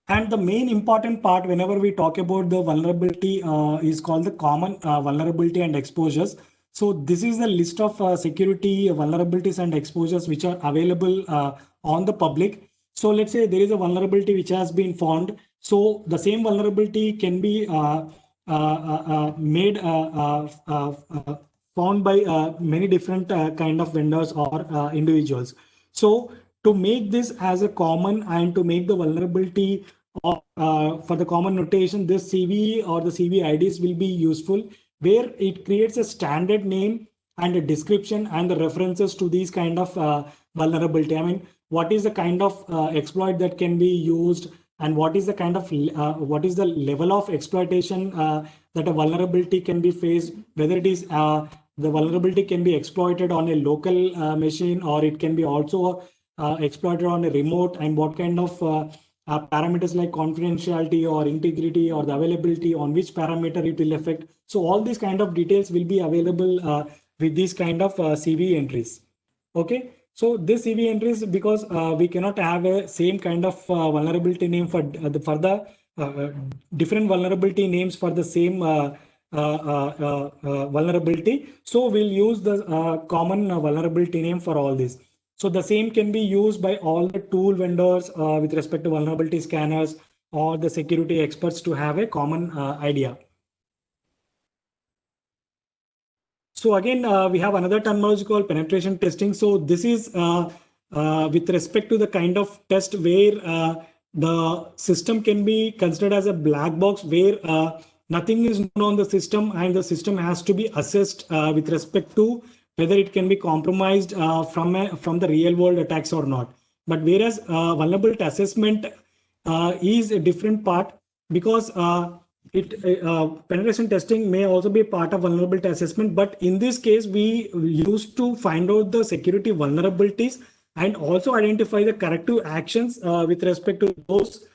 And the main important part whenever we talk about the vulnerability is called the common vulnerability and exposures. So this is the list of security vulnerabilities and exposures which are available on the public. So let's say there is a vulnerability which has been found. So the same vulnerability can be made found by many different kind of vendors or individuals. So to make this as a common and to make the vulnerability for the common notation, this CVE or the CVE IDs will be useful, where it creates a standard name and a description and the references to these kind of vulnerability. I mean, what is the kind of exploit that can be used, and what is the kind of what is the level of exploitation that a vulnerability can be faced, whether it is the vulnerability can be exploited on a local machine, or it can be also exploited on a remote, and what kind of parameters like confidentiality or integrity or the availability, on which parameter it will affect. So all these kind of details will be available with these kind of CVE entries. Okay, so this CVE entries, because we cannot have a same kind of vulnerability name for the different vulnerability names for the same vulnerability. So we'll use the common vulnerability name for all these. So the same can be used by all the tool vendors with respect to vulnerability scanners or the security experts to have a common idea. So again, we have another terminology called penetration testing. So this is with respect to the kind of test where the system can be considered as a black box, where nothing is known on the system, and the system has to be assessed with respect to whether it can be compromised from the real world attacks or not. But whereas vulnerability assessment is a different part, because penetration testing may also be part of vulnerability assessment, but in this case we used to find out the security vulnerabilities and also identify the corrective actions with respect to those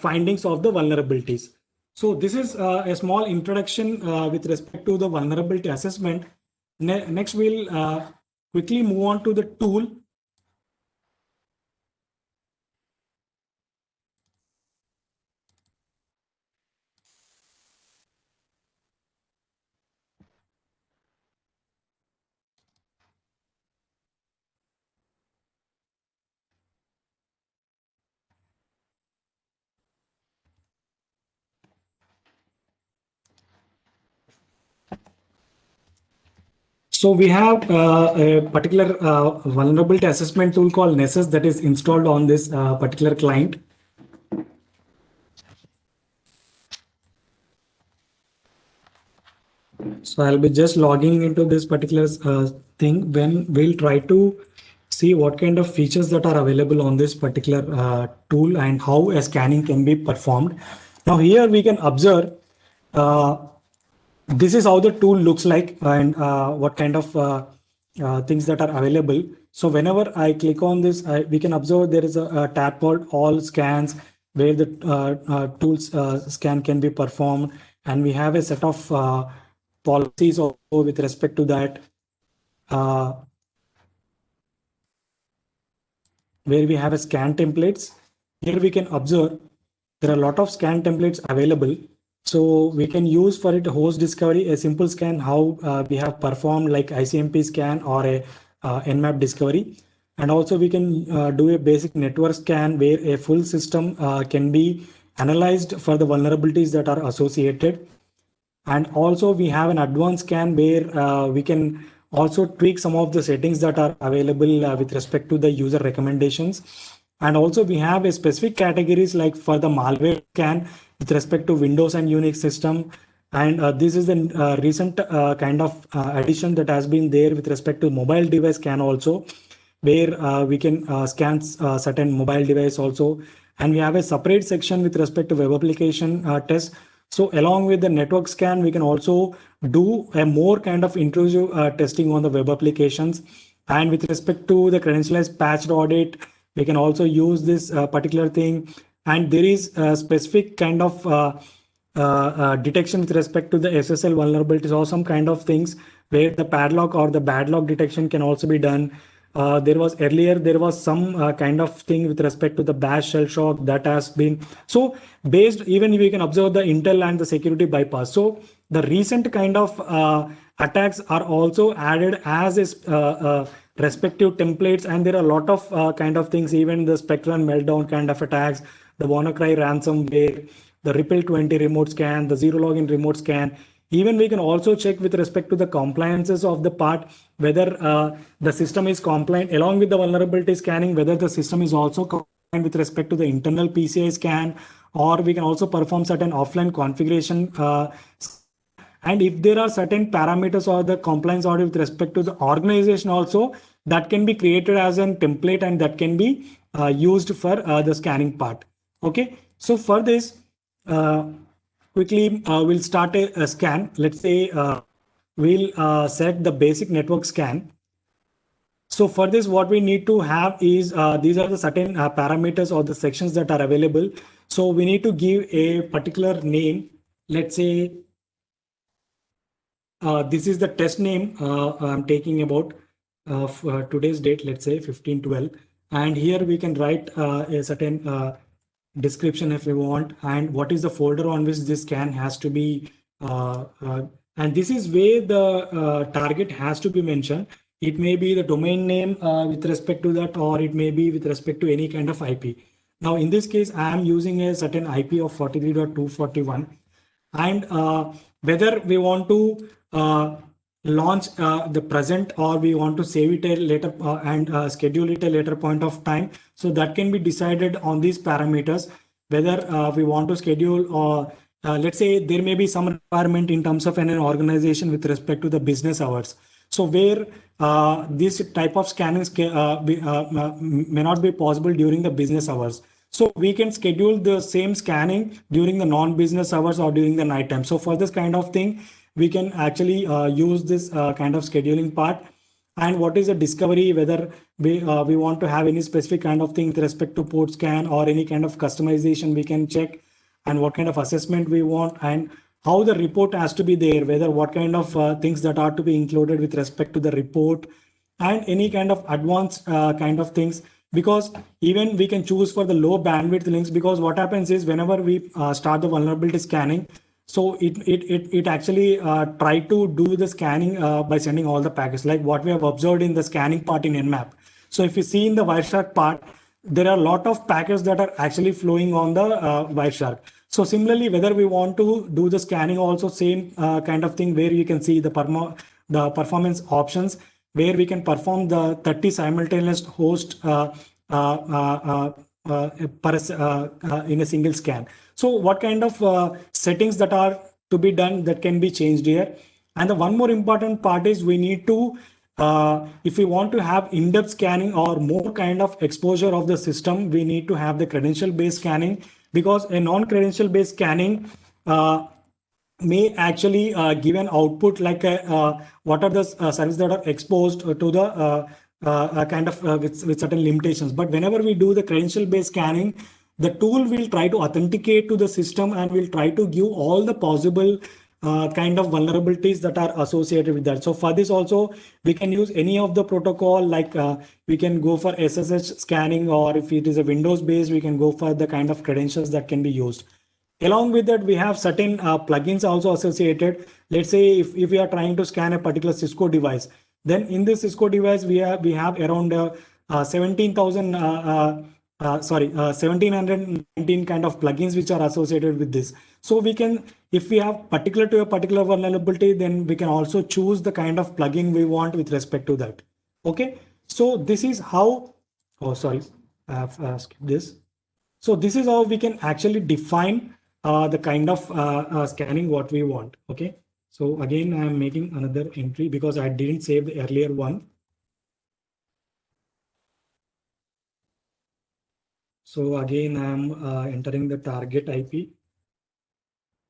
findings of the vulnerabilities. So this is a small introduction with respect to the vulnerability assessment. Next, we'll quickly move on to the tool. So we have a particular vulnerability assessment tool called Nessus that is installed on this particular client. So I'll be just logging into this particular thing when we'll try to see what kind of features that are available on this particular tool and how a scanning can be performed. Now here we can observe this is how the tool looks like, and what kind of things that are available. So whenever I click on this, we can observe there is a tab called all scans, where the tools scan can be performed, and we have a set of policies also with respect to that, where we have a scan templates. Here we can observe there are a lot of scan templates available. So we can use for it host discovery, a simple scan, how we have performed like ICMP scan or a Nmap discovery. And also we can do a basic network scan where a full system can be analyzed for the vulnerabilities that are associated. And also we have an advanced scan where we can also tweak some of the settings that are available with respect to the user recommendations. And also we have a specific categories like for the malware scan with respect to Windows and Unix system. And this is the recent kind of addition that has been there with respect to mobile device scan also, where we can scan certain mobile device also. And we have a separate section with respect to web application test. So along with the network scan, we can also do a more kind of intrusive testing on the web applications. And with respect to the credentialized patched audit, we can also use this particular thing. And there is a specific kind of detection with respect to the SSL vulnerabilities or some kind of things where the padlock or the bad lock detection can also be done. there was some kind of thing with respect to the bash shell shock that has been so based. Even we can observe the Intel and the security bypass. So the recent kind of attacks are also added as is respective templates, and there are a lot of kind of things, even the Spectre and Meltdown kind of attacks, the WannaCry ransomware, the Ripple 20 remote scan, the zero login remote scan. Even we can also check with respect to the compliances of the part, whether the system is compliant along with the vulnerability scanning, whether the system is also compliant with respect to the internal PCI scan, or we can also perform certain offline configuration. And if there are certain parameters or the compliance audit with respect to the organization also, that can be created as a template and that can be used for the scanning part. Okay, so for this, quickly we'll start a scan. Let's say we'll select the basic network scan. So for this, what we need to have is these are the certain parameters or the sections that are available. So we need to give a particular name. Let's say this is the test name I'm taking about today's date, let's say 15/12. And here we can write a certain description if we want, and what is the folder on which this scan has to be. And this is where the target has to be mentioned. It may be the domain name with respect to that, or it may be with respect to any kind of IP. Now, in this case, I am using a certain IP of 43.241. And whether we want to launch the present, or we want to save it a later and schedule it a later point of time. So that can be decided on these parameters, whether we want to schedule, or let's say there may be some requirement in terms of an organization with respect to the business hours. So where this type of scanning may not be possible during the business hours. So we can schedule the same scanning during the non-business hours or during the night time. So for this kind of thing, we can actually use this kind of scheduling part. And what is the discovery, whether we want to have any specific kind of thing with respect to port scan or any kind of customization we can check, and what kind of assessment we want, and how the report has to be there, whether what kind of things that are to be included with respect to the report, and any kind of advanced kind of things. Because even we can choose for the low bandwidth links, because what happens is whenever we start the vulnerability scanning, so it actually try to do the scanning by sending all the packets, like what we have observed in the scanning part in Nmap. So if you see in the Wireshark part, there are a lot of packets that are actually flowing on the Wireshark. So similarly, whether we want to do the scanning also, same kind of thing, where you can see the performance options, where we can perform the 30 simultaneous host in a single scan. So what kind of settings that are to be done, that can be changed here. And the one more important part is we need to, if we want to have in-depth scanning or more kind of exposure of the system, we need to have the credential-based scanning, because a non-credential based scanning may actually give an output like what are the services that are exposed to the kind of with certain limitations. But whenever we do the credential based scanning, the tool will try to authenticate to the system and will try to give all the possible kind of vulnerabilities that are associated with that. So for this also, we can use any of the protocol, like we can go for SSH scanning, or if it is a Windows based, we can go for the kind of credentials that can be used. Along with that, we have certain plugins also associated. Let's say if we are trying to scan a particular Cisco device, then in this Cisco device, we have around 1719 kind of plugins which are associated with this. So we can, if we have particular to a particular vulnerability, then we can also choose the kind of plugin we want with respect to that. Okay, so this is how, oh sorry, I have skipped this. So this is how we can actually define the kind of scanning what we want. Okay, so again, I am making another entry because I didn't save the earlier one. So again, I'm entering the target IP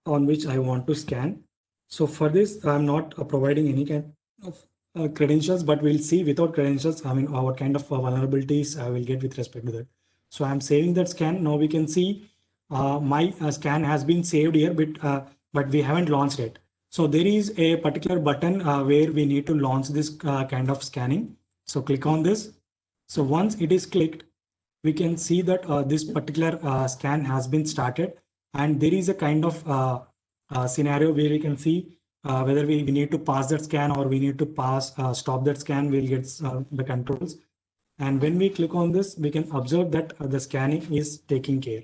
on which I want to scan. So for this, I'm not providing any kind of credentials, but we'll see without credentials, I mean, what kind of vulnerabilities I will get with respect to that. So I'm saving that scan. Now we can see my scan has been saved here, but we haven't launched it. So there is a particular button where we need to launch this kind of scanning. So click on this. So once it is clicked, we can see that this particular scan has been started, and there is a kind of scenario where we can see whether we need to pass that scan or we need to stop that scan. We'll get the controls. And when we click on this, we can observe that the scanning is taking care.